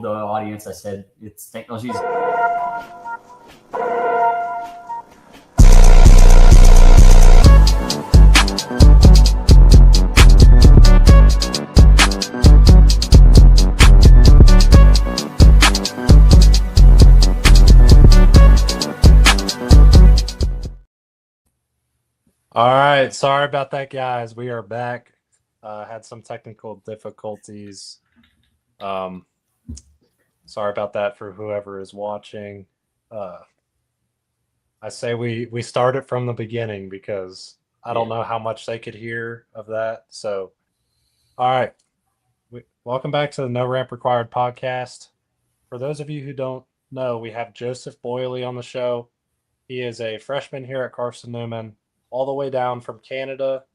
the audience, I said it's technology. All right, sorry about that, guys. We are back. Had some technical difficulties. Um, Sorry about that for whoever is watching. Uh, I say we start it from the beginning because I don't Yeah. know how much they could hear of that. So, all right, welcome back to the No Ramp Required podcast. For those of you who don't know, we have Joesph Boily on the show. He is a freshman here at Carson Newman, all the way down from Canada.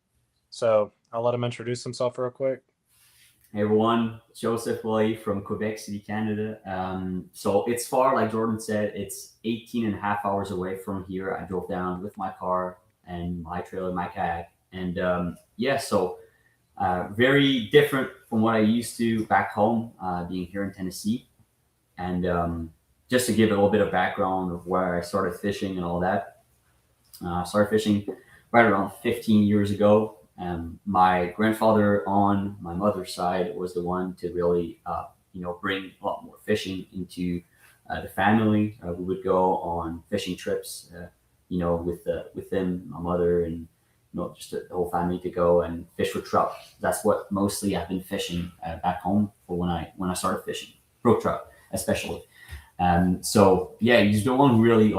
So I'll let him introduce himself real quick. Hey everyone, Joesph Boily from Quebec City, Canada. So it's far, like Jordan said, it's 18 and a half hours away from here. I drove down with my car and my trailer, my kayak. And so very different from what I used to back home, being here in Tennessee. And just to give a little bit of background of where I started fishing and all that, I started fishing right around 15 years ago. My grandfather on my mother's side was the one to really, bring a lot more fishing into the family. We would go on fishing trips, with him, my mother, and just the whole family to go and fish for trout. That's what mostly I've been fishing back home for when I started fishing brook trout, especially. So yeah, he's the one who really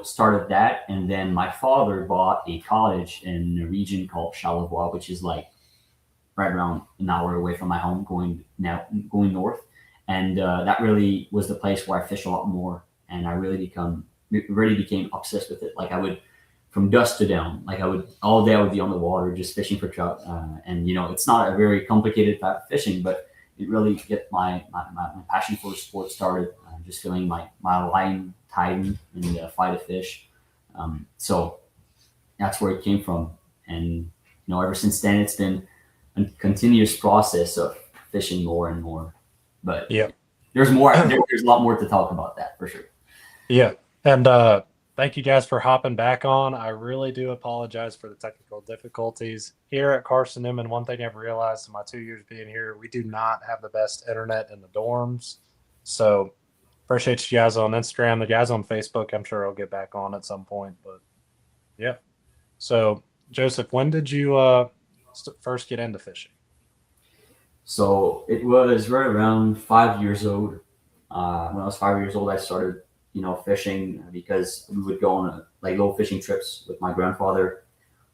started that. And then my father bought a cottage in a region called Charlevoix, which is like right around an hour away from my home, going north. And that really was the place where I fished a lot more, and I really became obsessed with it. Like I would, from dusk to dawn, like I would all day I would be on the water just fishing for trout. And it's not a very complicated type of fishing, but it really get my passion for the sport started. Just feeling my line tighten and fight a fish. So that's where it came from. And ever since then, it's been a continuous process of fishing more and more. But Yeah. there's more. There's a lot more to talk about that for sure. Yeah. And thank you guys for hopping back on. I really do apologize for the technical difficulties. Here at Carson Newman, one thing I've realized in my 2 years being here, we do not have the best internet in the dorms. So appreciate you guys on Instagram. The guys on Facebook, I'm sure I'll get back on at some point. But yeah. So, Joesph, when did you first get into fishing? So it was right around 5 years old. When I was 5 years old, I started, fishing because we would go on like little fishing trips with my grandfather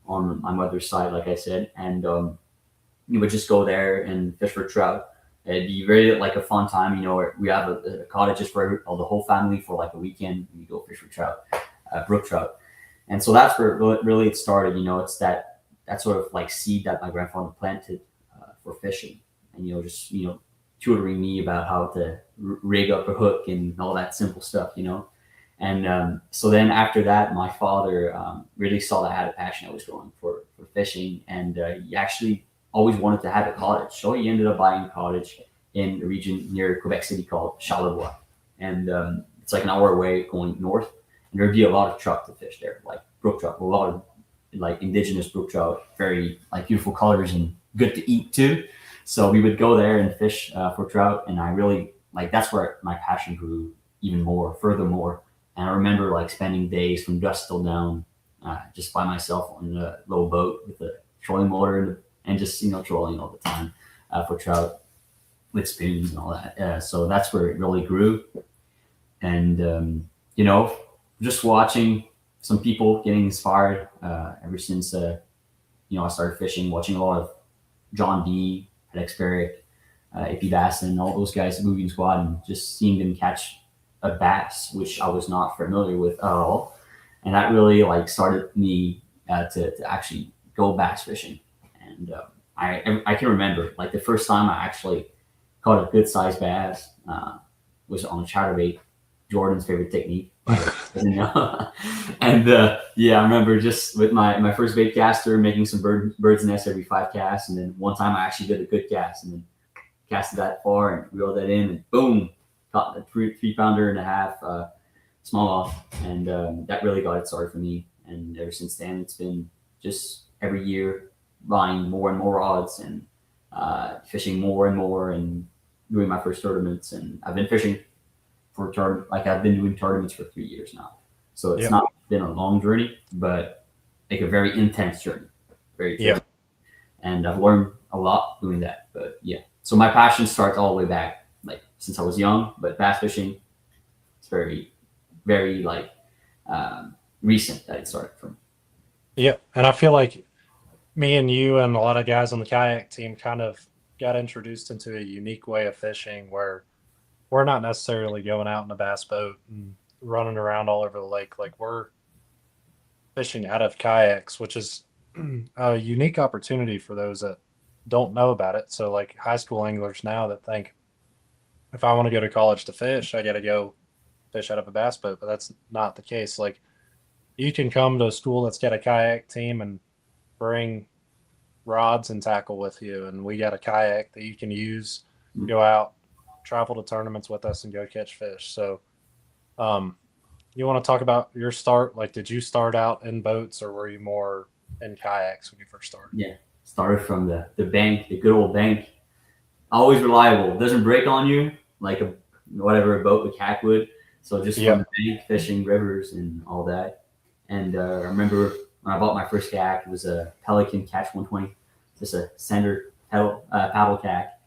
on my mother's side, like I said, and we would just go there and fish for trout. It'd be very like a fun time, We have a cottages for the whole family for like a weekend. We go fish for trout, brook trout, and so that's where really it started. It's that sort of like seed that my grandfather planted for fishing, and just tutoring me about how to rig up a hook and all that simple stuff, And so then after that, my father really saw that I had a passion I was going for fishing, and he actually always wanted to have a cottage. So he ended up buying a cottage in a region near Quebec City called Charlevoix. And it's like an hour away going north. And there'd be a lot of trout to fish there, like brook trout, a lot of like indigenous brook trout, very like beautiful colors and good to eat too. So we would go there and fish for trout. And I really that's where my passion grew even more, furthermore. And I remember like spending days from dusk till dawn just by myself on a little boat with a trolling motor and just trolling all the time for trout with spoons and all that. So that's where it really grew, and just watching some people getting inspired ever since I started fishing, watching a lot of John D, Alex Barrick, AP Bass, and all those guys, moving squad, and just seeing them catch a bass, which I was not familiar with at all, and that really started me to actually go bass fishing. And I can remember like the first time I actually caught a good sized bass was on chatterbait, Jordan's favorite technique. And yeah, I remember just with my first bait caster making some bird's nest every 5 casts, and then one time I actually did a good cast and then casted that far and reeled that in, and boom, caught a 3 pounder and a half smallmouth, and that really got it started for me. And ever since then, it's been just every year buying more and more rods and fishing more and more and doing my first tournaments. And I've been fishing for like I've been doing tournaments for 3 years now. So it's Yep. not been a long journey, but like a very intense journey, very Yeah. and I've learned a lot doing that. But yeah, so my passion starts all the way back, like since I was young. But bass fishing, it's very, very like recent that it started from. Yeah. And I feel like me and you and a lot of guys on the kayak team kind of got introduced into a unique way of fishing where we're not necessarily going out in a bass boat and running around all over the lake. Like we're fishing out of kayaks, which is a unique opportunity for those that don't know about it. So, like high school anglers now that think if I want to go to college to fish, I got to go fish out of a bass boat, but that's not the case. Like you can come to a school that's got a kayak team and bring rods and tackle with you, and we got a kayak that you can use, go out, travel to tournaments with us, and go catch fish. So, you want to talk about your start? Like, did you start out in boats, or were you more in kayaks when you first started? Yeah, started from the bank, the good old bank. Always reliable, doesn't break on you like a whatever a boat with cat would. So just from Yeah. the bank, fishing rivers and all that. And I remember when I bought my first kayak, it was a Pelican Catch 120, just a center paddle kayak.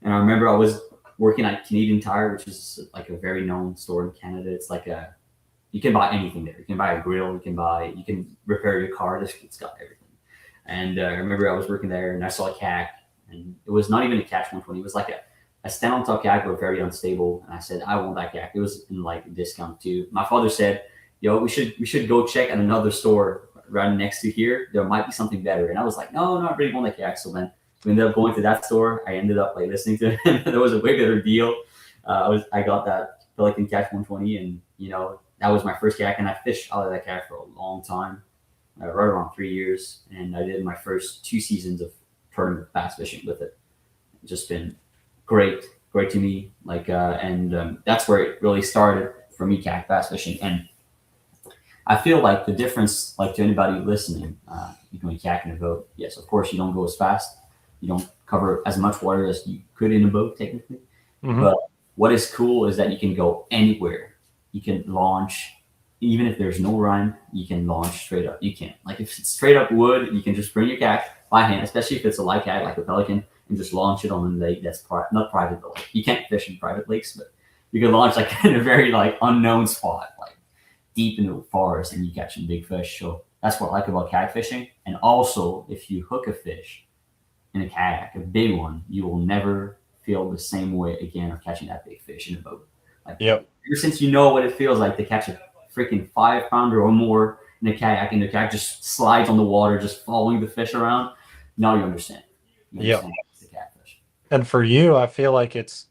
And I remember I was working at Canadian Tire, which is like a very known store in Canada. It's like you can buy anything there. You can buy a grill, you can repair your car. It's got everything. And I remember I was working there and I saw a kayak, and it was not even a Catch 120. It was like a stand on top kayak, but very unstable. And I said, I want that kayak. It was in like a discount too. My father said, yo, we should go check at another store right next to here. There might be something better. And I was like, no, I really want that kayak. So then we ended up going to that store. I ended up like listening to him. There was a way better deal. I got that Pelican Catch 120, and that was my first kayak, and I fished out of that kayak for a long time, right around 3 years, and I did my first 2 seasons of tournament bass fishing with it. It's just been great to me. Like, and that's where it really started for me, kayak bass fishing. And I feel like the difference, like to anybody listening, you can kayak in a boat. Yes, of course, you don't go as fast. You don't cover as much water as you could in a boat, technically. Mm-hmm. But what is cool is that you can go anywhere. You can launch, even if there's no run, you can launch straight up. You can. Like if it's straight up wood, you can just bring your kayak by hand, especially if it's a light kayak like a Pelican, and just launch it on a lake that's not private, but like you can't fish in private lakes, but you can launch like in a very like unknown spot, like deep into the forest, and you catch some big fish. So that's what I like about kayak fishing. And also, if you hook a fish in a kayak, a big one, you will never feel the same way again of catching that big fish in a boat. Like Yep. ever since you know what it feels like to catch a freaking 5 pounder or more in a kayak, and the kayak just slides on the water, just following the fish around, now you understand. You Yep. understand it's the catfish. And for you, I feel like it's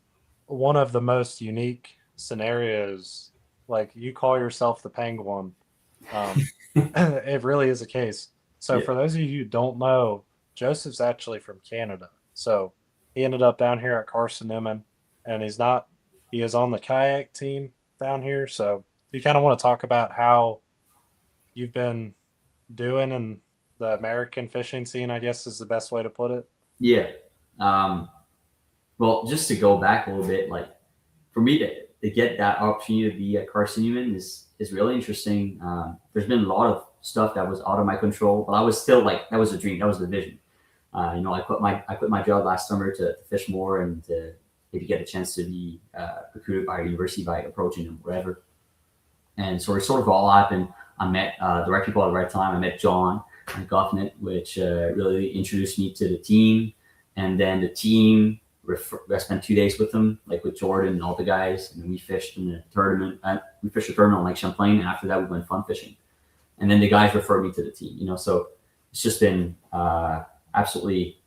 one of the most unique scenarios. Like you call yourself the penguin. It really is a case. So Yeah. for those of you who don't know, Joseph's actually from Canada. So he ended up down here at Carson Newman, and he is on the kayak team down here. So you kind of want to talk about how you've been doing in the American fishing scene, I guess is the best way to put it. Yeah. Well, just to go back a little bit, like for me to get that opportunity to be at Carson Newman is really interesting. There's been a lot of stuff that was out of my control, but I was still like that was a dream, that was the vision. I quit my job last summer to fish more and to maybe get a chance to be recruited by a university by approaching them wherever. And so it sort of all happened. I met the right people at the right time. I met John Goffnet, which really introduced me to the team. And then the team, I spent 2 days with them, like with Jordan and all the guys. And we fished in the tournament. We fished the tournament on Lake Champlain. And after that, we went fun fishing. And then the guys referred me to the team, so it's just been absolutely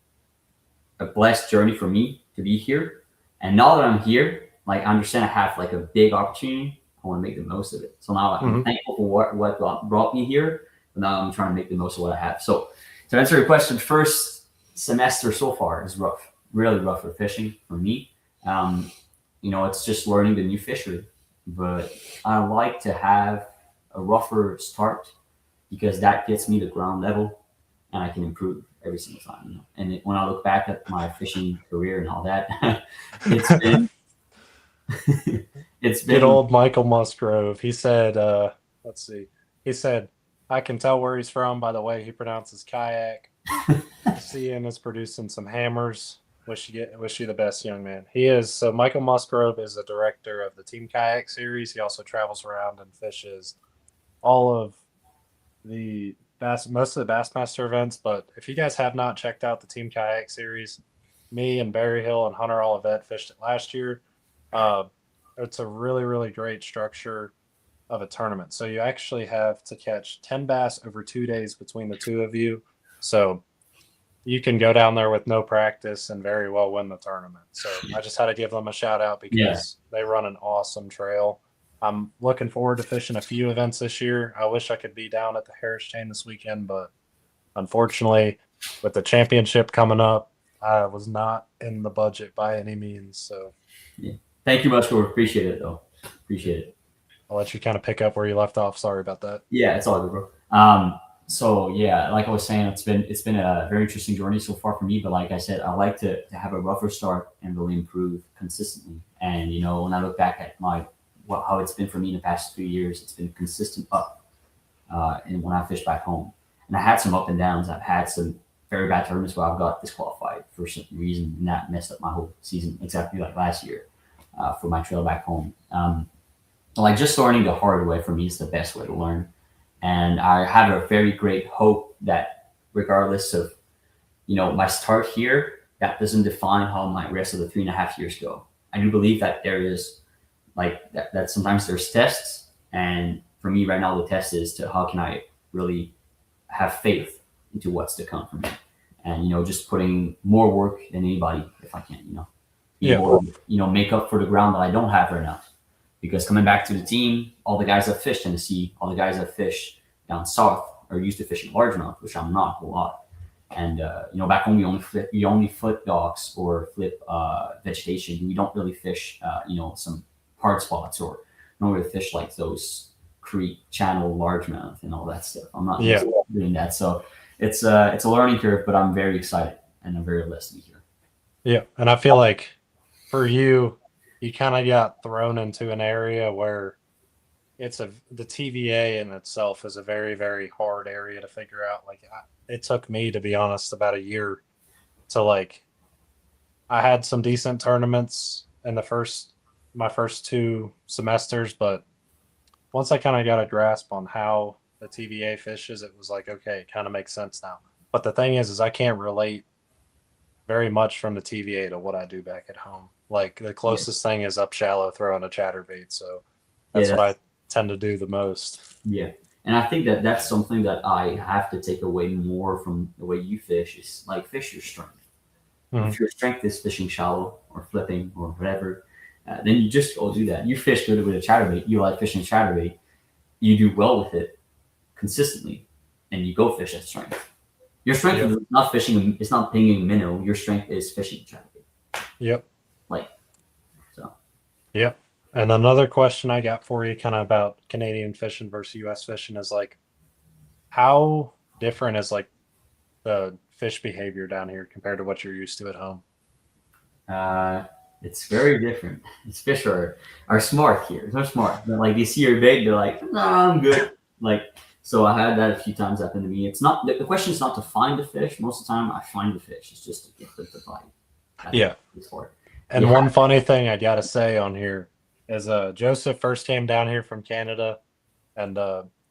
a blessed journey for me to be here. And now that I'm here, like I understand I have like a big opportunity. I want to make the most of it. So now I'm thankful for what brought me here, but now I'm trying to make the most of what I have. So to answer your question, first semester so far is rough. really rough for fishing for me. Um, it's just learning the new fishery. But I like to have a rougher start because that gets me the ground level and I can improve every single time. And when I look back at my fishing career and all that, it's been it's Good been old Michael Musgrove. He said, let's see. He said, I can tell where he's from by the way he pronounces kayak. CN is producing some hammers. Wish you the best, young man. He is. So Michael Musgrove is a director of the Team Kayak series. He also travels around and fishes all of most of the Bassmaster events. But if you guys have not checked out the Team Kayak series, me and Barry Hill and Hunter Olivet fished it last year. Uh, it's a really, really great structure of a tournament. So you actually have to catch 10 bass over 2 days between the two of you. So you can go down there with no practice and very well win the tournament. So I just had to give them a shout out yeah. because they run an awesome trail. I'm looking forward to fishing a few events this year. I wish I could be down at the Harris Chain this weekend, but unfortunately, with the championship coming up, I was not in the budget by any means. So Yeah. Thank you much for appreciate it though. Appreciate it. I'll let you kind of pick up where you left off. Sorry about that. Yeah, it's all good, bro. So yeah, like I was saying, it's been a very interesting journey so far for me. But like I said, I like to have a rougher start and really improve consistently. And when I look back at how it's been for me in the past 3 years, it's been consistent up. And when I fish back home, and I had some up and downs. I've had some very bad tournaments where I've got disqualified for some reason, and that messed up my whole season, exactly like last year for my trail back home. Like just learning the hard way for me is the best way to learn. And I have a very great hope that regardless of, my start here, that doesn't define how my rest of the 3.5 years go. I do believe that there is that sometimes there's tests. And for me right now, the test is to how can I really have faith into what's to come for me. And, just putting more work than anybody if I can, be Yeah. able to, make up for the ground that I don't have right now. Because coming back to the team, all the guys that fish Tennessee, all the guys that fish down south are used to fishing largemouth, which I'm not a whole lot. And back home we only flip docks or flip vegetation. We don't really fish some hard spots or don't really fish like those creek channel largemouth and all that stuff. I'm not Yeah. doing that, so it's a learning curve. But I'm very excited and I'm very blessed to be here. Yeah. And I feel like for you, you kind of got thrown into an area where the TVA in itself is a very, very hard area to figure out. It took me, to be honest, about a year to I had some decent tournaments in my first 2 semesters, but once I kind of got a grasp on how the TVA fishes, it was like, okay, it kind of makes sense now. But the thing is I can't relate very much from the TVA to what I do back at home. Like the Yeah, closest thing is up shallow throwing a chatterbait. So yeah, that's what I tend to do the most. yeah. And I think that that's something that I have to take away more from the way you fish is like fish your strength. Mhm. If your strength is fishing shallow or flipping or whatever, then you just go do that. You fish good with a chatterbait. You like fishing chatterbait. You do well with it consistently, and you go fish at strength. Your strength Yep. is not fishing. It's not pinging minnow. Your strength is fishing chatterbait. Yep. Like so. Yep. And another question I got for you, kind of about Canadian fishing versus U.S. fishing, is like, how different is like the fish behavior down here compared to what you're used to at home? Uh, it's very different. These fish are smart here. They're smart. They're like they see your bait, they're like, no, I'm good. Like so, I had that a few times happen to me. It's not the question is not to find the fish. Most of the time, I find the fish. It's just to get them to bite. I think Yeah. it's hard. And Yeah, one funny thing I gotta say on here is Joesph first came down here from Canada, and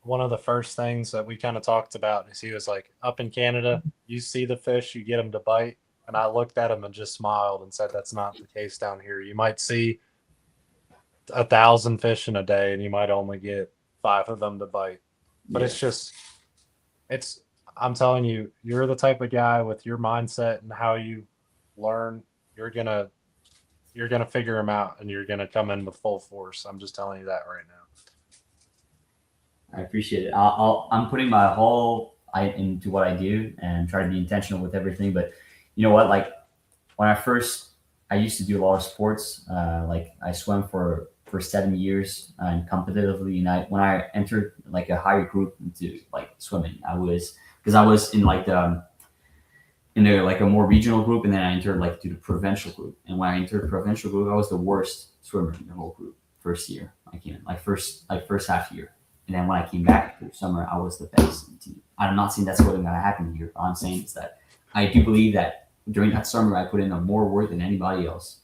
one of the first things that we kind of talked about is he was like, up in Canada, you see the fish, you get them to bite. And I looked at him and just smiled and said, that's not the case down here. You might see 1,000 fish in a day, and you might only get 5 of them to bite. But yeah, it's. I'm telling you, you're the type of guy with your mindset and how you learn. You're gonna you're gonna figure them out, and you're gonna come in with full force. I'm just telling you that right now. I appreciate it. I'm putting my whole I into what I do and try to be intentional with everything. But you know what? Like when I used to do a lot of sports. Like I swam for 7 years and competitively. And when I entered like a higher group into like swimming, I was in like like a more regional group, and then I entered like to the provincial group. And when I entered the provincial group, I was the worst swimmer in the whole group. First year, I came in, first half year, and then when I came back through summer, I was the best in the team. I'm not saying that's what's going to happen here. But I'm saying is that I do believe that during that summer, I put in a more work than anybody else.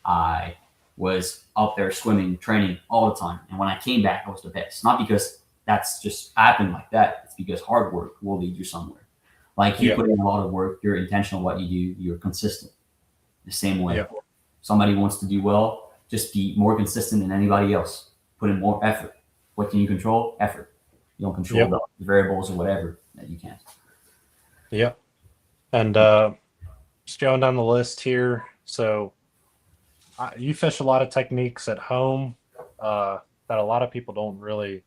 I was out there swimming, training all the time, and when I came back, I was the best. Not because that's just happened like that. It's because hard work will lead you somewhere. Like you Yeah. put in a lot of work, you're intentional what you do, you're consistent. The same way. Yeah. Somebody wants to do well, just be more consistent than anybody else. Put in more effort. What can you control? Effort. You don't control Yep. the variables or whatever that you can't. Yep. And just going down the list here. So you fish a lot of techniques at home that a lot of people don't really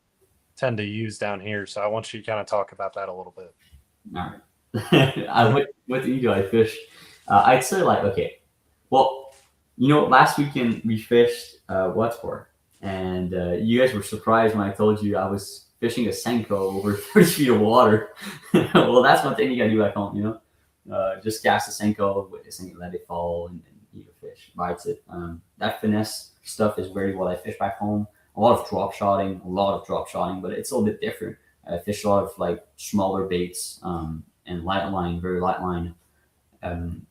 tend to use down here. So I want you to kind of talk about that a little bit. All right. What do you do? I fish. I'd say like okay. Well, last weekend we fished Whatsport, and you guys were surprised when I told you I was fishing a senko over 30 feet of water. Well, that's one thing you gotta do back home. Just cast a senko, let it fall, and eat a fish, bites it. That finesse stuff is very what I fish back home. A lot of drop shotting, but it's a little bit different. I fish a lot of like smaller baits and light line, very light line.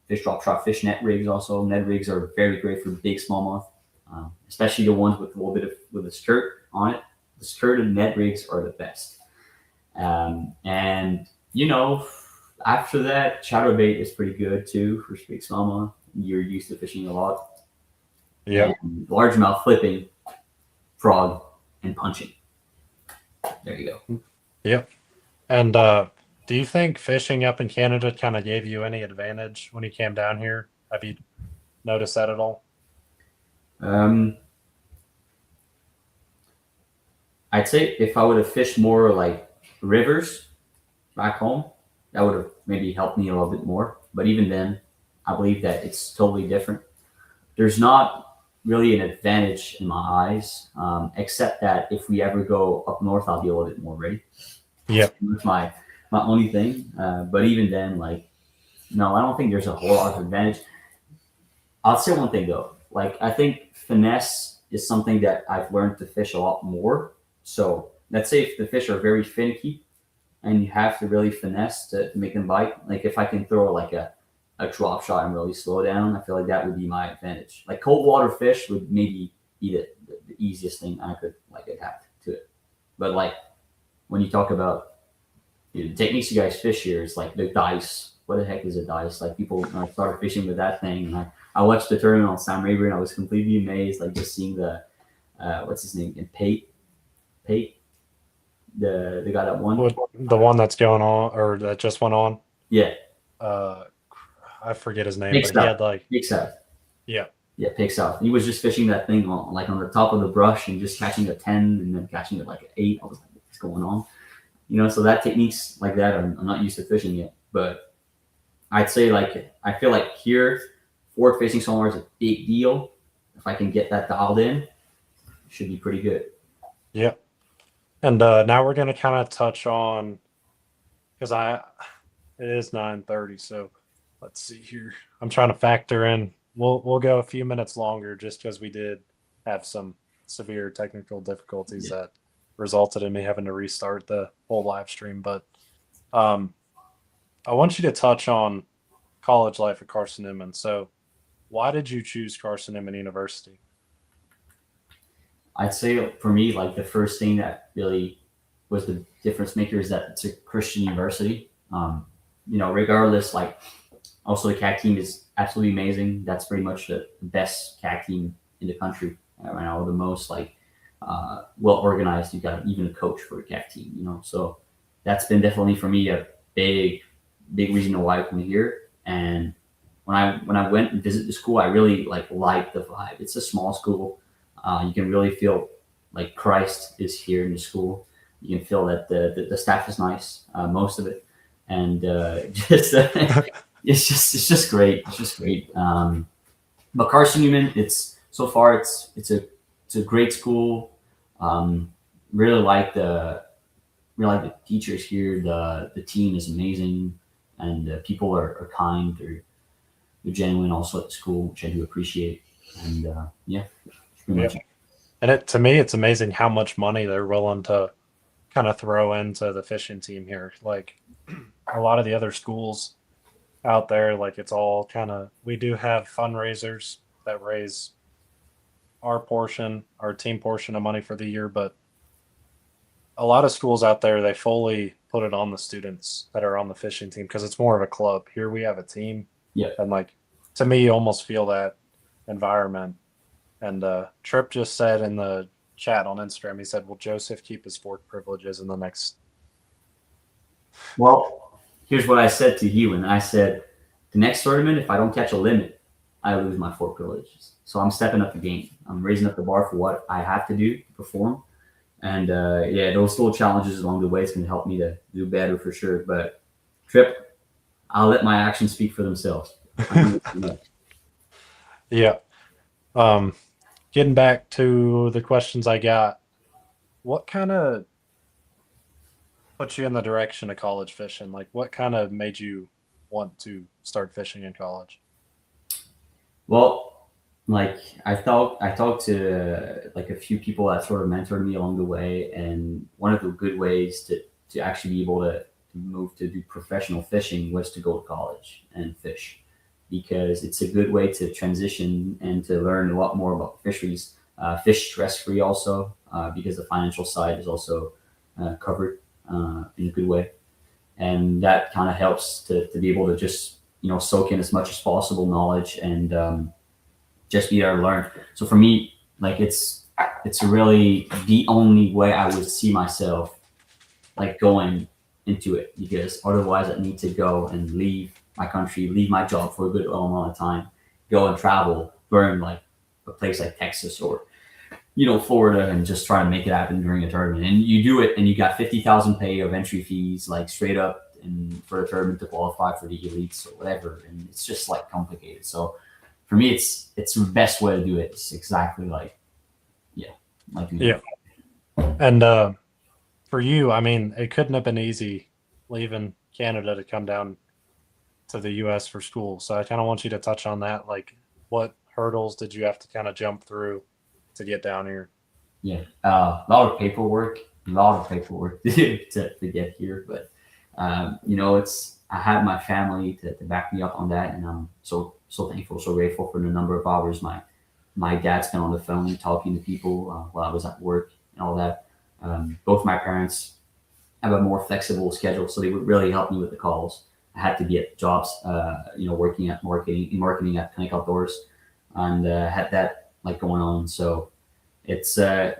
Fish drop shot, fish net rigs also. Net rigs are very great for big smallmouth, especially the ones with a little bit of with a skirt on it. The skirt and net rigs are the best. And after that, chatterbait is pretty good too for big smallmouth. You're used to fishing a lot. Yep. And largemouth flipping, frog, and punching. There you go. Yep. And do you think fishing up in Canada kind of gave you any advantage when you came down here? Have you noticed that at all? Um, I'd say if I would have fished more like rivers back home, that would have maybe helped me a little bit more. But even then, I believe that it's totally different. There's not really an advantage in my eyes, except that if we ever go up north, I'll be a little bit more ready. Yep. That's my only thing. But even then, like, no, I don't think there's a whole lot of advantage. I'll say one thing though. Like, I think finesse is something that I've learned to fish a lot more. So let's say if the fish are very finicky and you have to really finesse to make them bite. Like if I can throw like a drop shot and really slow down, I feel like that would be my advantage. Like cold water fish would maybe be the easiest thing I could like adapt to it. But like when you talk about the techniques you guys fish here, it's like the dice. What the heck is a dice? Like people started fishing with that thing, and I watched the tournament on Sam Rayburn. I was completely amazed, like just seeing the what's his name, and Pate, the guy that won. The one that's going on or that just went on. Yeah, Uh, I forget his name, Big but he South. had like Big South. yeah, Yeah, Big South. He was just fishing that thing on the top of the brush and just catching a 10 and then catching it like an 8. I was like, what's going on? So that techniques like that, I'm not used to fishing yet. But I'd say like I feel like here, forward facing sonar is a big deal. If I can get that dialed in, it should be pretty good. yeah. And now we're gonna kind of touch on because it is 9:30, so let's see here. I'm trying to factor in. We'll go a few minutes longer just because we did have some severe technical difficulties Yeah. that resulted in me having to restart the whole live stream. But um, I want you to touch on college life at Carson Newman. So, why did you choose Carson Newman University? I'd say for me, like the first thing that really was the difference maker is that it's a Christian university. Regardless, like also the CAC team is absolutely amazing. That's pretty much the best CAC team in the country right now, the most like well organized. You got even a coach for a CAC team, So that's been definitely for me a big reason why I come here. And when I went and visit the school, I really liked the vibe. It's a small school. You can really feel like Christ is here in the school. You can feel that the staff is nice, most of it, and just it's just great. It's just great. But Carson Newman, it's so far it's a great school. Um, really like the really like the teachers here. The team is amazing, and people are kind. They're genuine also at the school, which I do appreciate. And yeah, that's pretty Yeah. much it. And to me, it's amazing how much money they're willing to kind of throw into the fishing team here. Like a lot of the other schools out there, like it's all kind of, we do have fundraisers that raise our team portion of money for the year, but a lot of schools out there, they fully put it on the students that are on the fishing team because it's more of a club. Here we have a team, Yeah. and like to me, you almost feel that environment. And Tripp just said in the chat on Instagram, he said, "Will Joesph keep his fork privileges in the next?" Well, here's what I said to you, and I said the next tournament, if I don't catch a limit, I lose my four privileges. So I'm stepping up the game. I'm raising up the bar for what I have to do to perform. And yeah, those little challenges along the way is going to help me to do better for sure. But Trip, I'll let my actions speak for themselves. Yeah. Um, Getting back to the questions I got, what kind of put you in the direction of college fishing? Like, what kind of made you want to start fishing in college? Well, like I talked to like a few people that sort of mentored me along the way, and one of the good ways to actually be able to move to do professional fishing was to go to college and fish, because it's a good way to transition and to learn a lot more about fisheries. Fish stress free also, because the financial side is also covered in a good way, and that kind of helps to be able to just soak in as much as possible knowledge and just be there to learn. So for me, like it's really the only way I would see myself like going into it, because otherwise I need to go and leave my country, leave my job for a good long amount of time, go and travel, burn like a place like Texas or Florida, and just try to make it happen during a tournament. And you do it, and you got 50,000 pay of entry fees, like straight up, and for a tournament to qualify for the elites or whatever. And it's just like complicated. So for me, it's the best way to do it. It's exactly like yeah, like Yeah. And for you, I mean, it couldn't have been easy leaving Canada to come down to the US for school. So I kind of want you to touch on that. Like, what hurdles did you have to kind of jump through to get down here? yeah, a lot of paperwork, a lot of paperwork to get here. But it's I had my family to back me up on that, and I'm so thankful, so grateful for the number of hours my dad spent on the phone talking to people while I was at work and all that. Both my parents have a more flexible schedule, so they would really help me with the calls. I had to be at jobs, working at marketing at Connect Outdoors, and had that like going on. So it's uh,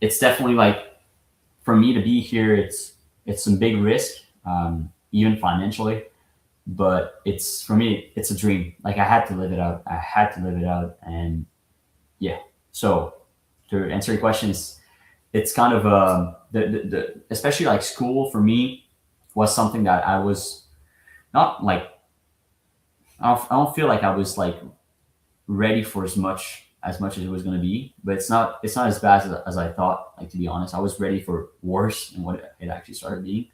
it's definitely like for me to be here. It's some big risk, even financially, but it's for me. It's a dream. Like I had to live it out. I had to live it out, and yeah. So to answer your question, it's kind of the especially like school for me was something that I was not like I don't feel like I was like ready for as much as it was going to be, but it's not as bad as I thought. Like to be honest, I was ready for worse than what it actually started being,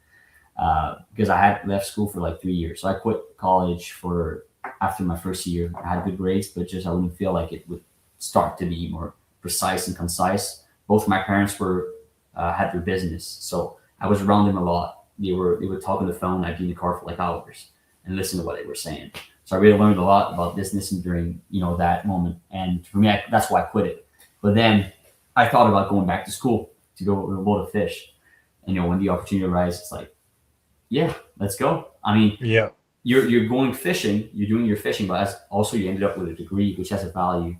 because I had left school for like 3 years. So I quit college for after my first year. I had good grades, but just I wouldn't feel like it would start to be more precise and concise. Both my parents were had their business, so I was around them a lot. They would talk on the phone. I'd be in the car for like hours and listen to what they were saying. So I really learned a lot about business and during that moment. And for me, that's why I quit it. But then I thought about going back to school to go to fish. And when the opportunity arises, it's like, yeah, let's go. I mean, Yeah. you're going fishing, you're doing your fishing, but also you ended up with a degree, which has a value.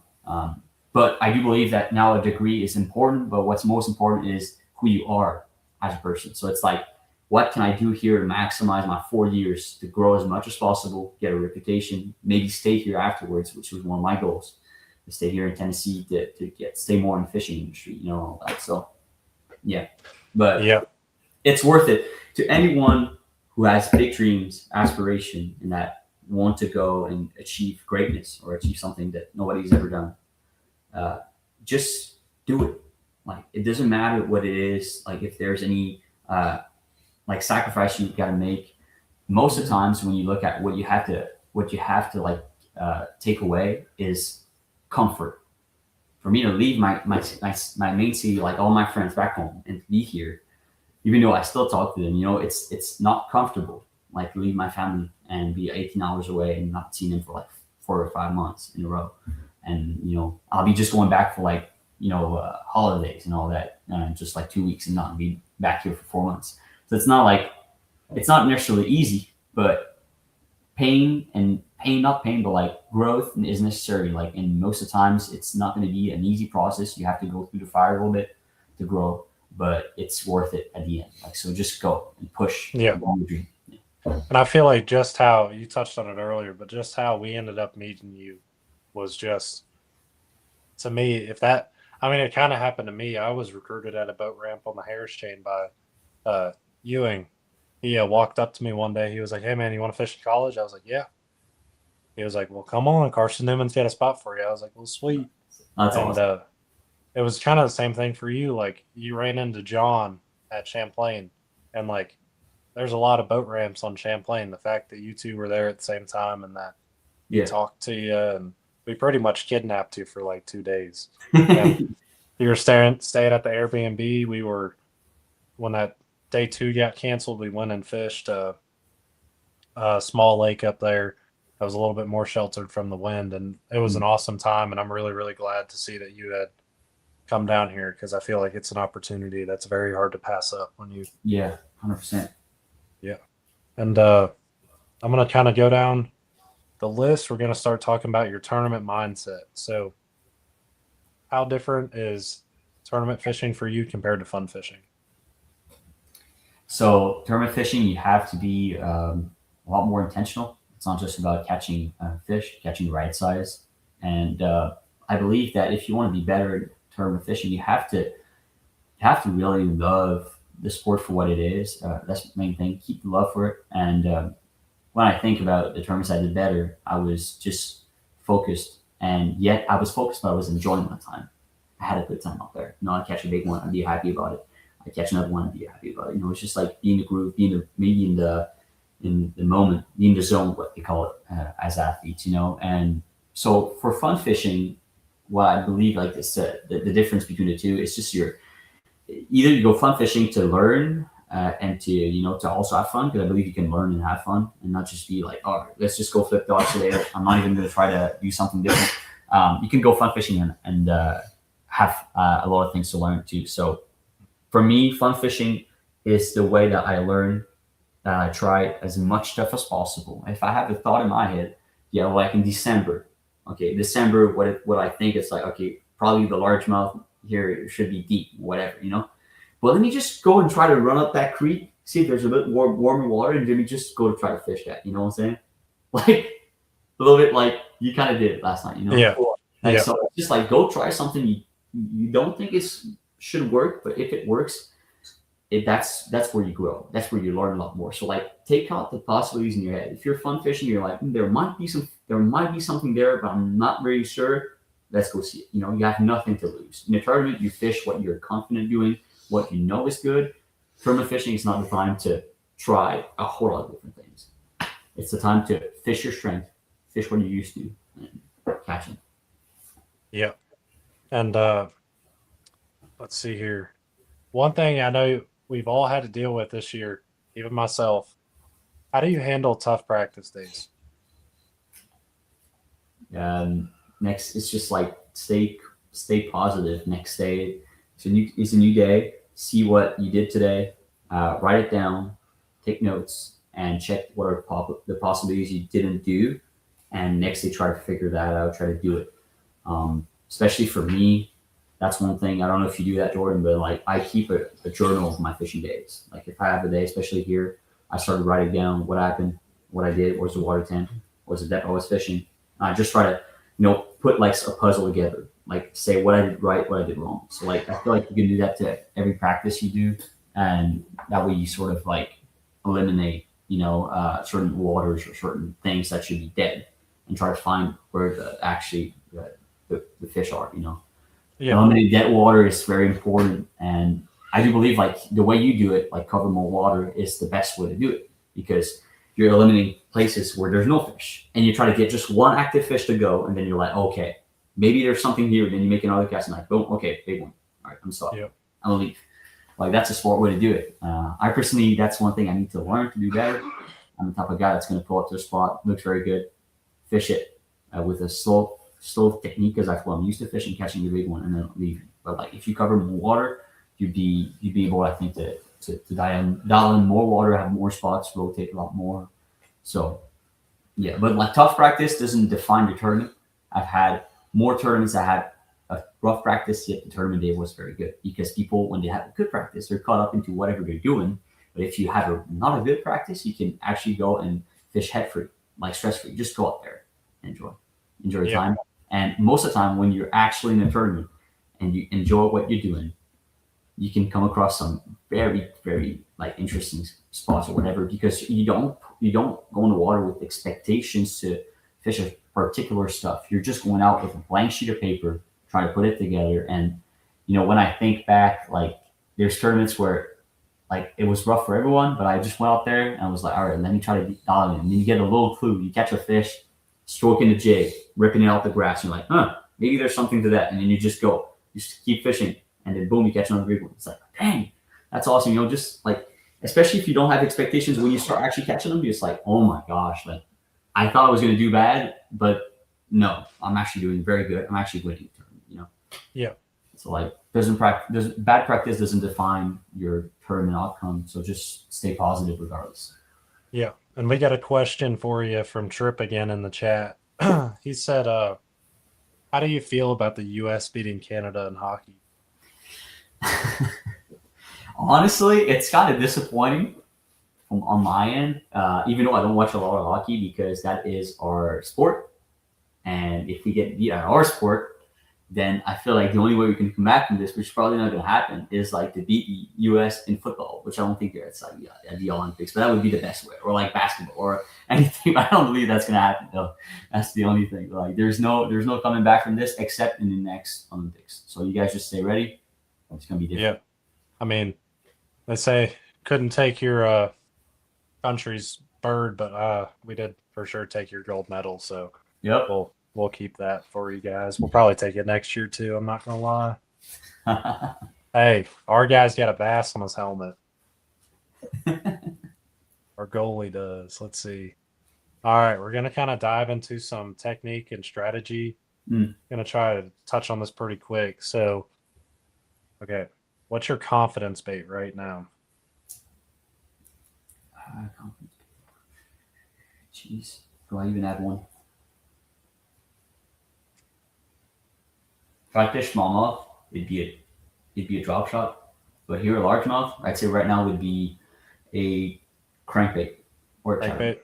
But I do believe that now a degree is important, but what's most important is who you are as a person. So it's like, what can I do here to maximize my 4 years to grow as much as possible, get a reputation, maybe stay here afterwards, which was one of my goals, to stay here in Tennessee to stay more in the fishing industry, all that. So yeah, but Yeah. it's worth it to anyone who has big dreams, aspiration, and want to go and achieve greatness or achieve something that nobody's ever done, uh, just do it. Like it doesn't matter what it is. Like if there's any like sacrifice you got to make. Most of the times when you look at what you have to like take away is comfort. For me to leave my main city, like all my friends back home, and to be here, even though I still talk to them, it's not comfortable. Like leave my family and be 18 hours away and not seeing them for like 4 or 5 months in a row, and I'll be just going back for like holidays and all that, just like 2 weeks and not be back here for 4 months. So it's not necessarily easy, but pain, not pain, but like growth is necessary. Like, and most of the times it's not going to be an easy process. You have to go through the fire a little bit to grow, but it's worth it at the end. Like, so just go and push Yeah. along the dream. And I feel like just how you touched on it earlier, but just how we ended up meeting you was just, to me, if that, I mean, it kind of happened to me. I was recruited at a boat ramp on the Harris chain by Ewing. He walked up to me one day. He was like, "Hey, man, you want to fish in college?" I was like, "Yeah." He was like, "Well, come on. Carson Newman's got a spot for you." I was like, "Well, sweet." That's And awesome. it was kind of the same thing for you. Like, you ran into John at Champlain, and like, there's a lot of boat ramps on Champlain. The fact that you two were there at the same time and that he Yeah. talked to you, and we pretty much kidnapped you for like 2 days. And you were staying at the Airbnb. We were, when that day two got canceled, we went and fished a small lake up there that was a little bit more sheltered from the wind, and it was an awesome time. And I'm really, really glad to see that you had come down here, because I feel like it's an opportunity that's very hard to pass up when you. Yeah, 100%. Yeah. And I'm going to kind of go down the list. We're going to start talking about your tournament mindset. So, how different is tournament fishing for you compared to fun fishing? So tournament fishing, you have to be a lot more intentional. It's not just about catching fish, catching the right size. And I believe that if you want to be better at tournament fishing, you have to really love the sport for what it is. That's the main thing. Keep the love for it. And when I think about the tournaments I did better, I was just focused, and yet I was focused, but I was enjoying my time. I had a good time out there. I catch a big one, I'd be happy about it. I catch another one, I'd be happy about it. It's just like being in the groove, maybe in the moment, being in the zone, what they call it as athletes. And so for fun fishing, what I believe, like I said, the difference between the two is just either you go fun fishing to learn and to also have fun, because I believe you can learn and have fun and not just be like, oh, let's just go flip dogs today. I'm not even going to try to do something different. You can go fun fishing and have a lot of things to learn too. So for me, fun fishing is the way that I learn, that I try as much stuff as possible. If I have a thought in my head, yeah, like in December, okay, December, what I think it's like, okay, probably the largemouth here should be deep, whatever. But let me just go and try to run up that creek, see if there's a bit more warmer water, and let me just go to try to fish that. You know what I'm saying? Like a little bit like you kind of did last night. Yeah. Like Yeah. so, just like go try something you don't think it should work, but if it works, that's where you grow. That's where you learn a lot more. So like take out the possibilities in your head. If you're fun fishing, you're like, there might be something there, but I'm not really sure. Let's go see it. You have nothing to lose. In a tournament, you fish what you're confident doing, what you know is good. Tournament fishing is not the time to try a whole lot of different things. It's the time to fish your strength, fish what you're used to, and catch them. Yeah. And let's see here. One thing I know we've all had to deal with this year, even myself, how do you handle tough practice days? Next, it's just like stay positive. Next day, it's a new day. See what you did today. Write it down. Take notes and check what are the possibilities you didn't do. And next day, try to figure that out. Try to do it. Especially for me, that's one thing. I don't know if you do that, Jordan, but like I keep a journal of my fishing days. Like if I have a day, especially here, I started writing down what happened, what I did, where's the water temp, where's the depth I was fishing. I just try to, put like a puzzle together, like say what I did right, what I did wrong. So like I feel like you can do that to every practice you do, and that way you sort of like eliminate certain waters or certain things that should be dead, and try to find where the fish are. Yeah. Eliminating dead water is very important, and I do believe like the way you do it, like cover more water, is the best way to do it because you're eliminating places where there's no fish, and you try to get just one active fish to go, and then you're like, okay, maybe there's something here. Then you make another cast, and like, boom, okay, big one. All right, I'm stopped. Yep. I'm gonna leave. Like that's a smart way to do it. I personally, that's one thing I need to learn to do better. I'm the type of guy that's going to pull up to a spot, looks very good, fish it with a slow technique because that's what I'm used to fishing, catching the big one, and then leaving. But like if you cover more water, you'd be able, I think, to dial in more water, have more spots, rotate a lot more. So yeah, but like tough practice doesn't define the tournament. I've had more tournaments that had a rough practice, yet the tournament day was very good because people, when they have a good practice, they're caught up into whatever they're doing. But if you have not a good practice, you can actually go and fish head free, like stress free. Just go out there, enjoy, enjoy your Yep. time. And most of the time, when you're actually in a tournament and you enjoy what you're doing, you can come across some very very like interesting spots or whatever because you don't go in the water with expectations to fish a particular stuff. You're just going out with a blank sheet of paper trying to put it together. And when I think back, like there's tournaments where like it was rough for everyone, but I just went out there and I was like, all right, let me try to dial it in. And then you get a little clue. You catch a fish, stroking the jig, ripping it out the grass. You're like, maybe there's something to that. And then you just go, you just keep fishing, and then boom, you catch another big one. It's like, dang, that's awesome. Just like, especially if you don't have expectations when you start actually catching them, you're just like, oh my gosh, like I thought I was going to do bad, but no, I'm actually doing very good. I'm actually winning. Yeah. So like, bad practice doesn't define your tournament outcome. So just stay positive regardless. Yeah. And we got a question for you from Trip again in the chat. He said, how do you feel about the US beating Canada in hockey? Honestly, it's kind of disappointing on my end, even though I don't watch a lot of hockey because that is our sport. And if we get beat at our sport, then I feel like the only way we can come back from this, which is probably not going to happen, is like to beat the U.S. in football, which I don't think it's like at the Olympics, but that would be the best way, or like basketball or anything. But I don't believe that's going to happen though. That's the only thing. Like there's no coming back from this except in the next Olympics. So you guys just stay ready. It's going to be different. Yeah. I mean, they say couldn't take your country's bird, but we did for sure take your gold medal. So Yep. we'll keep that for you guys. We'll probably take it next year too. I'm not gonna lie. Hey, our guy's got a bass on his helmet. Our goalie does. Let's see. All right, we're gonna kind of dive into some technique and strategy. Gonna try to touch on this pretty quick. So, okay, what's your confidence bait right now? Jeez, do I even have one? If I fish smallmouth, it'd be a drop shot. But here a largemouth, I'd say right now would be a crankbait or a chatterbait. Crankbait?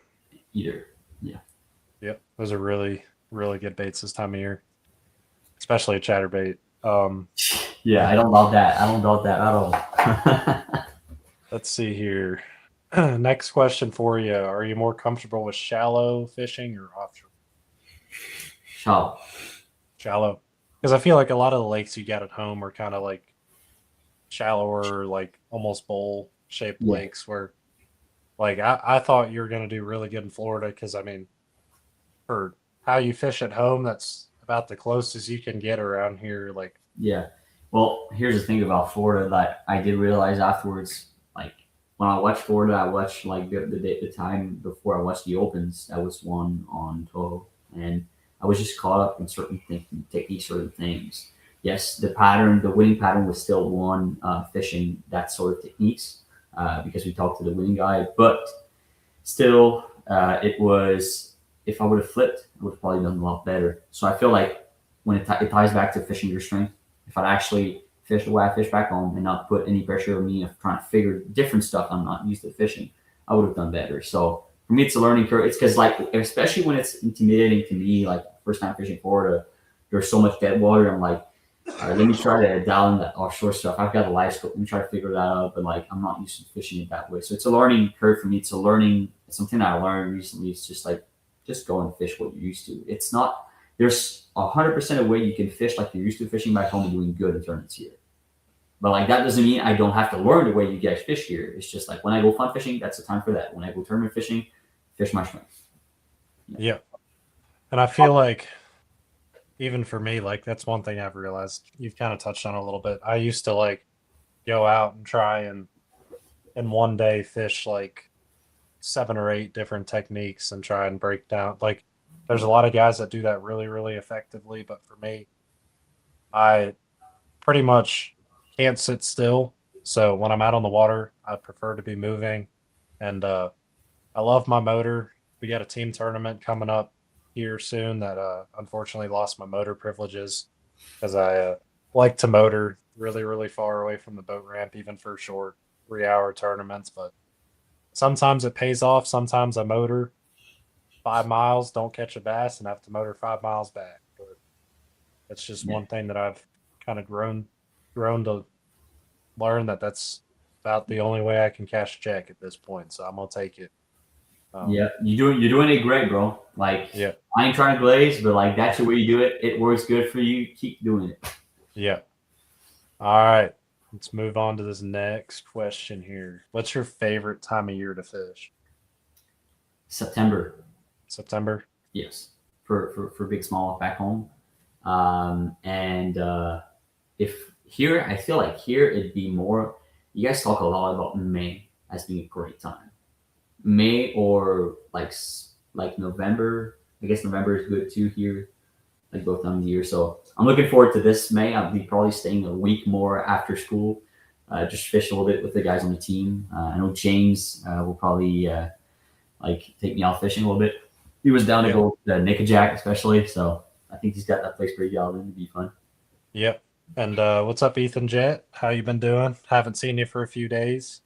Either. Yeah. Yep, those are really really good baits this time of year, especially a chatterbait. Yeah, I don't doubt that. I don't doubt that at all. Let's see here. Next question for you: are you more comfortable with shallow fishing or offshore? Shallow. Shallow, because I feel like a lot of the lakes you got at home are kind of like shallower, like almost bowl shaped lakes. Where, like, I thought you were going to do really good in Florida because I mean, for how you fish at home, that's about the closest you can get around here. Like, Yeah. Well, here's the thing about Florida that I did realize afterwards. Like when I watched Florida, I watched like the time before I watched the Opens. That was one on Toho, and I was just caught up in certain techniques, certain things. Yes, the winning pattern was still one fishing that sort of techniques because we talked to the winning guy, but still, it was. If I would have flipped, I would have probably done a lot better. So I feel like when it ties back to fishing your strength, if I'd actually fish the way I fish back home and not put any pressure on me of trying to figure different stuff I'm not used to fishing, I would have done better. So for me, it's a learning curve. It's because like, especially when it's intimidating to me, like first time fishing Florida, there's so much dead water. I'm like, all right, let me try to dial in that offshore stuff. I've got a live scope. Let me try to figure that out. But like, I'm not used to fishing it that way. So it's a learning curve for me. It's a learning something I learned recently is just like just go and fish what you're used to. It's not there's 100% a way you can fish like you're used to fishing back home and doing good in tournaments here. But like that doesn't mean I don't have to learn the way you guys fish here. It's just like when I go fun fishing, that's the time for that. When I go tournament fishing, fish my strength. Yeah. Yeah. And I feel like even for me, like that's one thing I've realized. You've kind of touched on a little bit. I used to like go out and try and in one day fish like 7 or 8 different techniques and try and break down. Like there's a lot of guys that do that really, really effectively, but for me, I pretty much can't sit still. So when I'm out on the water, I prefer to be moving. And I love my motor. We got a team tournament coming up here soon that unfortunately lost my motor privileges because I like to motor really, really far away from the boat ramp, even for short 3 hour tournaments. But sometimes it pays off. Sometimes I motor 5 miles, don't catch a bass, and have to motor 5 miles back. But it's just Yeah. one thing that I've kind of grown to learn that that's about the only way I can cash a check at this point. So I'm gonna take it. Yeah, you're doing it great, bro. Like Yeah, I ain't trying to glaze, but like that's the way you do it. It works good for you. Keep doing it. yeah. All right. Let's move on to this next question here. What's your favorite time of year to fish? September, September? yes, for big small back home. And if here, I feel like here it'd be more. You guys talk a lot about May as being a great time. May or like November. I guess November is good too here, like both times of the year. So I'm looking forward to this May. I'll be probably staying a week more after school, just fish a little bit with the guys on the team. I know James will probably like take me out fishing a little bit. He was down to Yep. go to Nickajack especially, so I think he's got that place pretty dialed in to be fun. Yep. And what's up, Ethan Jet? How you been doing? Haven't seen you for a few days.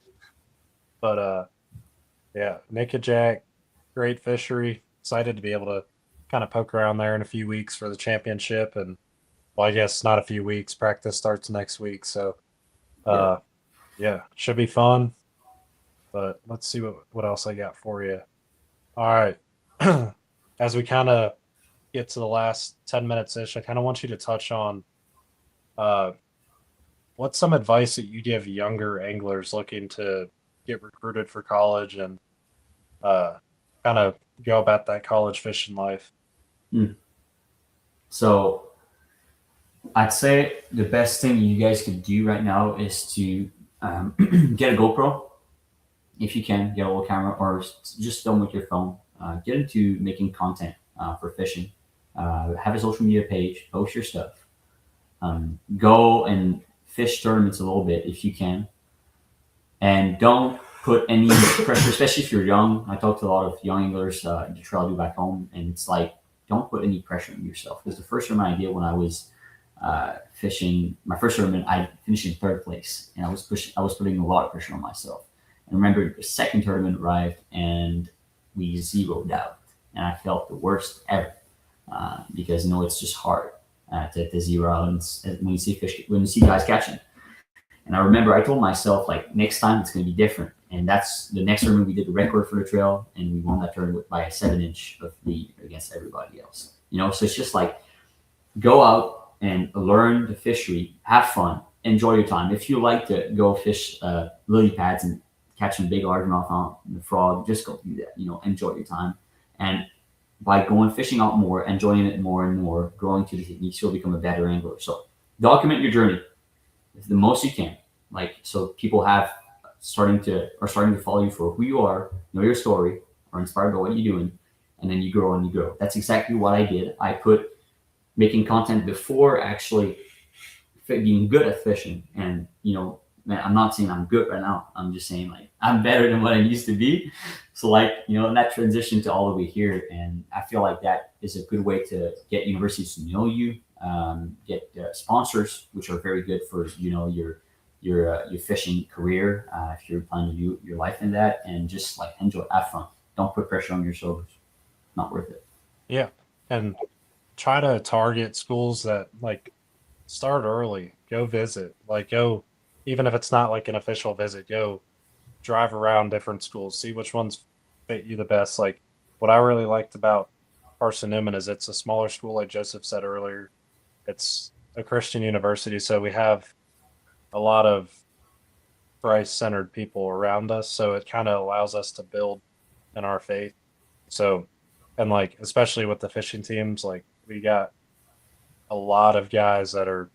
But yeah, Nickajack, great fishery. Excited to be able to kind of poke around there in a few weeks for the championship. And well, I guess not a few weeks. Practice starts next week. So Yeah, uh yeah, should be fun. But let's see what else I got for you. All right. As we kind of get to the last 10 minutes ish, I kind of want you to touch on uh, what's some advice that you give younger anglers looking to get recruited for college and uh, kind of go about that college fishing life? Mm. So I'd say the best thing you guys could do right now is to get a GoPro if you can, get a little camera, or just film with your phone. Get into making content for fishing. Have a social media page, post your stuff. Go and fish tournaments a little bit if you can, and don't put any pressure, especially if you're young. I talk to a lot of young anglers in the trail I do back home, and it's like don't put any pressure on yourself because the first tournament I did when I was fishing my first tournament, I finished in third place, and I was putting a lot of pressure on myself. And remember, the second tournament arrived, and we zeroed out, and I felt the worst ever because it's just hard to zero out and when you see fish when you see guys catching. And I remember I told myself like next time it's going to be different. And that's the next tournament we did the record for the trail, and we won that tournament by a 7 inch of lead against everybody else. So it's just like go out and learn the fishery, have fun, enjoy your time. If you like to go fish lily pads and catch some big largemouth on the frog, just go do that. Enjoy your time. And by going fishing out more, enjoying it more and more, growing to the techniques, you'll become a better angler. So document your journey the most you can. Like so people have starting to follow you for who you are, know your story, are inspired by what you're doing, and then you grow and you grow. That's exactly what I did. I put making content before actually being good at fishing. And man, I'm not saying I'm good right now. I'm just saying like I'm better than what I used to be. So like and that transition to all the way here, and I feel like that is a good way to get universities to know you, get sponsors, which are very good for your fishing career if you're planning to do your life in that, and just like enjoy, have fun. Don't put pressure on your shoulders. Not worth it. Yeah. And try to target schools that like start early, go visit, like go, even if it's not like an official visit, go drive around different schools, see which ones fit you the best. Like what I really liked about Carson Newman is it's a smaller school, like Joseph said earlier. It's a Christian university, so we have a lot of Christ centered people around us. So it kind of allows us to build in our faith. So, and like, especially with the fishing teams, like we got a lot of guys that are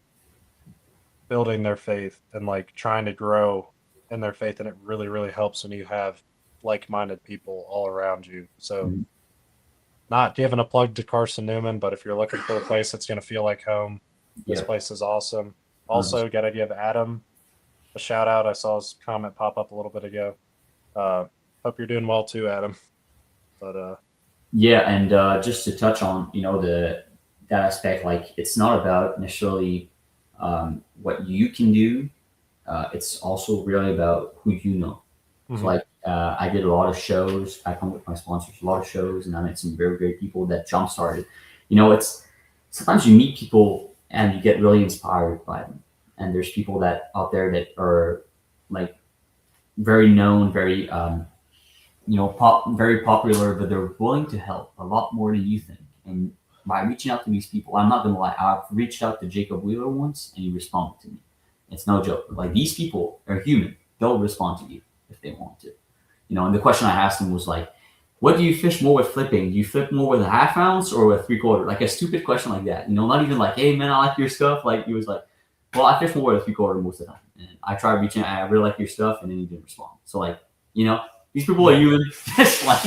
building their faith and like trying to grow in their faith. And it really, really helps when you have like minded people all around you. So, Mhm. not giving a plug to Carson Newman, but if you're looking for a place that's going to feel like home, this Yeah. place is awesome. 100%. Also, got to give Adam a shout out. I saw his comment pop up a little bit ago. Uh, Hope you're doing well too, Adam. But Yeah, and just to touch on, that aspect, like it's not about necessarily what you can do. It's also really about who you know. So, mhm. like, I did a lot of shows. I come with my sponsors, a lot of shows, and I met some very great people that jump started. It's sometimes you meet people and you get really inspired by them. And there's people that out there that are like very known, very very popular, but they're willing to help a lot more than you think. And by reaching out to these people, I'm not gonna lie, I've reached out to Jacob Wheeler once, and he responded to me. It's no joke. Like these people are human; they'll respond to you if they want to. And the question I asked him was like, "What do you fish more with flipping? Do you flip more with a half ounce or with 3/4?" Like a stupid question like that. Not even like, "Hey man, I like your stuff." Like he was like, "Well, I fish more with 3/4 most of the time." And I tried reaching out, I really like your stuff, and then he didn't respond. So like, you know, these people are Yeah, human. Just like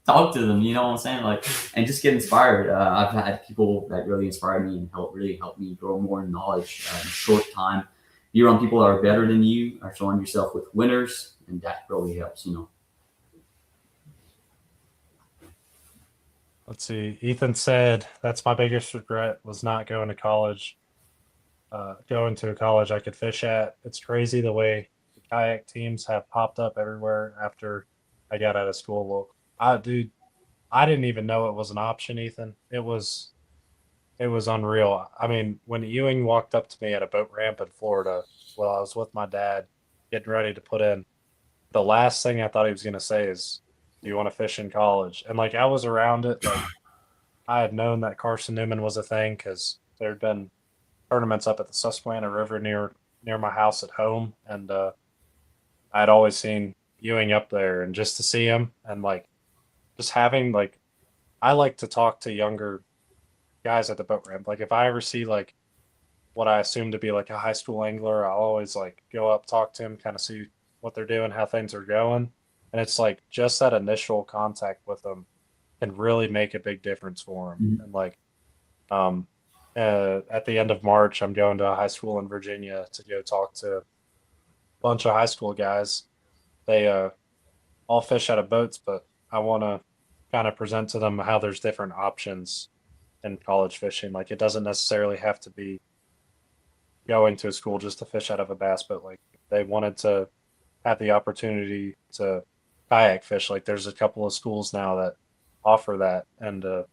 talk to them. You know what I'm saying? Like, and just get inspired. I've had people that really inspired me and really help me grow more knowledge in a short time. Be around people that are better than you, are surrounding yourself with winners, and that really helps. let's see. Ethan said that's my biggest regret was not going to college. Going to a college I could fish at. It's crazy the way the kayak teams have popped up everywhere after I got out of school. Look, dude, I didn't even know it was an option, Ethan. It was unreal. I mean, when Ewing walked up to me at a boat ramp in Florida, while I was with my dad getting ready to put in, the last thing I thought he was going to say is, "Do you want to fish in college?" And like I was around it, like I had known that Carson Newman was a thing because there had been tournaments up at the Susquehanna River near my house at home, and I had always seen Ewing up there, and just to see him and like just having like I like to talk to younger guys at the boat ramp. Like if I ever see like what I assume to be like a high school angler, I'll always like go up, talk to him, kind of see what they're doing, how things are going. And it's like just that initial contact with them can really make a big difference for them. Mhm. And like um, at the end of March, I'm going to a high school in Virginia to go talk to a bunch of high school guys. They all fish out of boats, but I want to kind of present to them how there's different options in college fishing. Like it doesn't necessarily have to be going to a school just to fish out of a bass, but like they wanted to have the opportunity to kayak fish. Like there's a couple of schools now that offer that, and I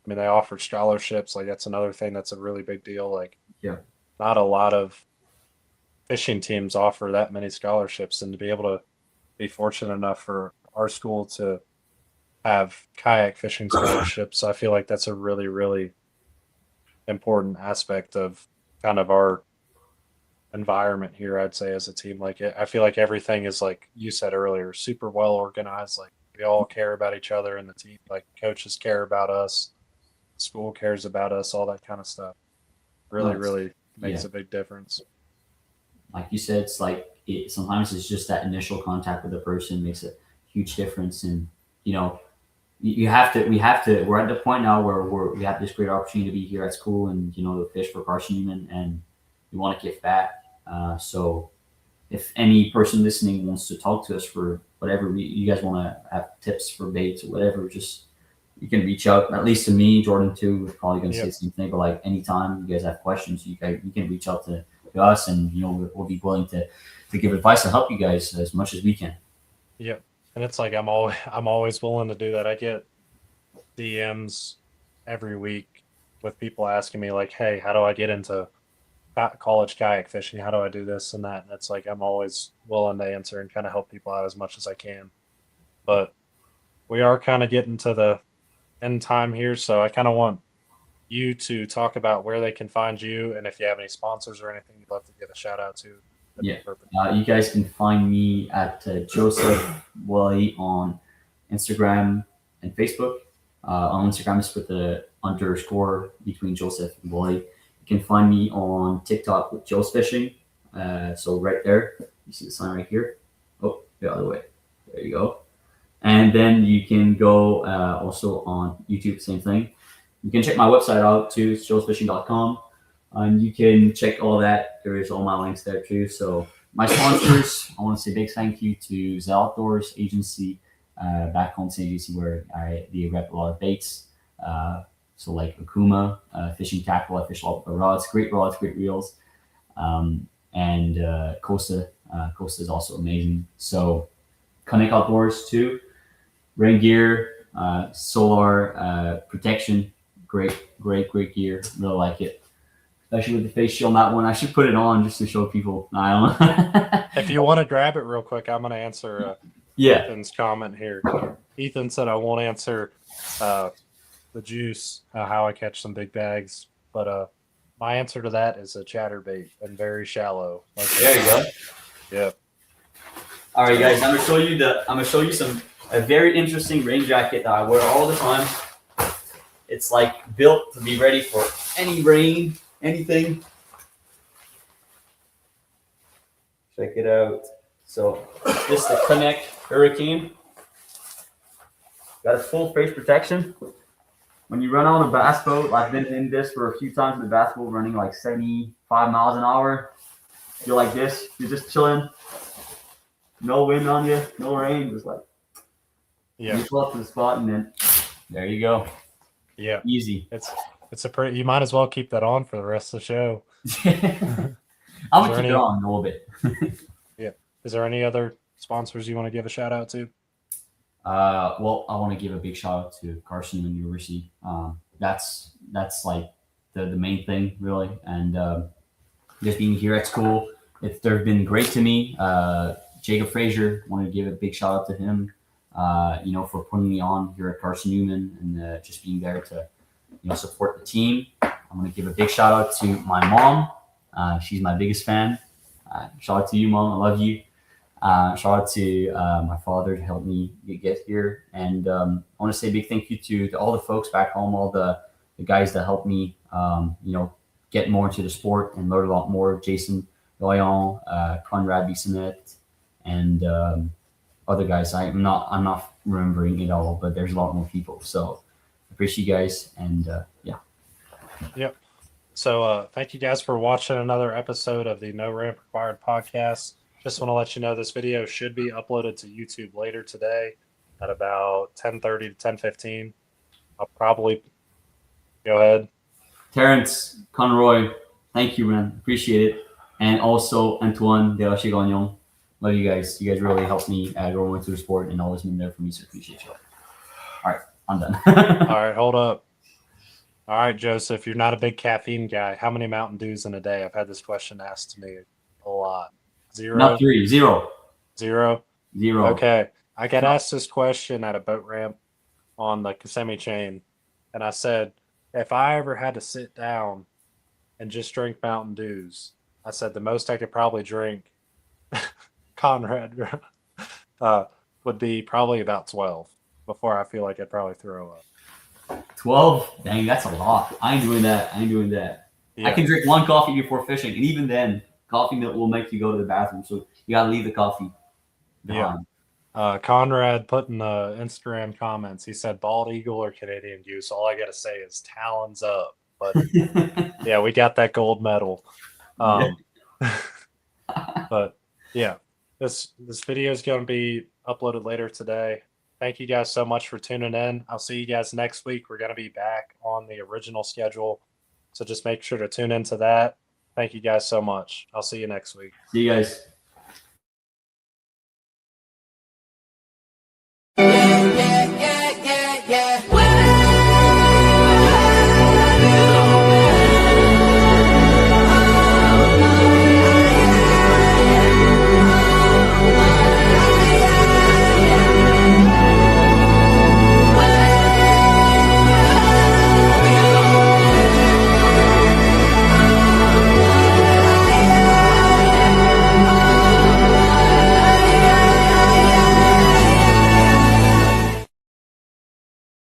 mean they offer scholarships. Like that's another thing that's a really big deal. Like Yeah. not a lot of fishing teams offer that many scholarships, and to be able to be fortunate enough for our school to have kayak fishing scholarships, I feel like that's a really, really important aspect of kind of our environment here. I'd say as a team, like I feel like everything is like you said earlier, super well organized. Like we all care about each other in the team. Like coaches care about us, school cares about us, all that kind of stuff. No, Really, really yeah. makes a big difference. Like you said, it's like sometimes it's just that initial contact with the person makes a huge difference. And, you know, we're at the point now where we have this great opportunity to be here at school and, to fish for Carson Newman, and we want to give back. So if any person listening wants to talk to us for whatever you guys want to have tips for baits or whatever, just you can reach out. At least to me, Jordan too. We're probably gonna say the Yep, same thing. But like anytime you guys have questions, you can reach out to us, and we'll be willing to give advice to help you guys as much as we can. yep. And it's like I'm always willing to do that. I get DMs every week with people asking me like, "Hey, how do I get into college kayak fishing? How do I do this and that?" And it's like I'm always willing to answer and kind of help people out as much as I can. But we are kind of getting to the end time here, so I kind of want you to talk about where they can find you, and if you have any sponsors or anything you'd love to give a shout out to. That'd be Yeah. perfect. You guys can find me at Joesph Boily on Instagram and Facebook. On Instagram, it's with the underscore between Joseph and Boily. You can find me on TikTok with Joe's Fishing. So right there, you see the sign right here. Oh, the other way. There you go. And then you can go also on YouTube, same thing. You can check my website out too, it's joesfishing.com. And you can check all that. There is all my links there too. So my sponsors, I want to say big thank you to the Outdoors Agency back home St. Lucie where they rep a lot of baits. So like Akuma, fishing tackle, I fish a lot of rods, great reels. And Costa is also amazing. So Connect Outdoors too. Rain gear, solar protection, great gear. Really like it, especially with the face shield on that one. I should put it on just to show people. I don't know. If you want to grab it real quick, I'm going to answer Yeah, Ethan's comment here. Ethan said I won't answer the juice, how I catch some big bags, but my answer to that is a chatterbait and very shallow. Like there you go. Yeah. All right, guys, I'm gonna show you a very interesting rain jacket that I wear all the time. It's like built to be ready for any rain, anything. Check it out. So this is the Connect Hurricane. Got a full face protection. When you run on a bass boat, I've been in this for a few times in the bass boat, running like 75 miles an hour. You're like this. You're just chilling. No wind on you, no rain. Just like you pull up to the spot and then there you go. Yeah. Easy. It's a pretty. You might as well keep that on for the rest of the show. I'm gonna keep it on a little bit. Yeah. Is there any other sponsors you want to give a shout out to? Well, I want to give a big shout out to Carson University. That's like the main thing really, and just being here at school, they've been great to me. Jacob Frazier, want to give a big shout out to him. For putting me on here at Carson Newman and just being there to support the team. I'm going to give a big shout out to my mom. She's my biggest fan. Shout out to you, Mom. I love you. Shout out to my father to help me get here. And I want to say a big thank you to all the folks back home, all the guys that helped me, get more into the sport and learn a lot more. Jason Doyon, Conrad Bissonnette, and other guys. I'm not remembering it all, but there's a lot more people. So I appreciate you guys. And yeah. Yep. So thank you guys for watching another episode of the No Ramp Required podcast. Just want to let you know this video should be uploaded to YouTube later today at about 10:30 to 10:15. I'll probably go ahead. Terrence Conroy, thank you, man. Appreciate it. And also Antoine de la Chigagnon. Love you guys. You guys really helped me grow into the sport and always been there for me, so appreciate you. All right, I'm done. All right, hold up. All right, Joseph, you're not a big caffeine guy. How many Mountain Dews in a day? I've had this question asked to me a lot. Zero? Not three. Zero. Zero? Zero. Okay. I got asked this question at a boat ramp on the Kissimmee chain, and I said, if I ever had to sit down and just drink Mountain Dews, I said the most I could probably drink, Conrad, would be probably about 12 before I feel like I'd probably throw up. 12? Dang, that's a lot. I ain't doing that. Yeah. I can drink one coffee before fishing, and even then, coffee will make you go to the bathroom, so you gotta leave the coffee behind. Yeah. Conrad put in the Instagram comments, he said bald eagle or Canadian goose. All I gotta say is talons up. But yeah, we got that gold medal. But yeah, this video is going to be uploaded later today. Thank you guys so much for tuning in. I'll see you guys next week. We're going to be back on the original schedule, so just make sure to tune into that. Thank you guys so much. I'll see you next week. See you guys.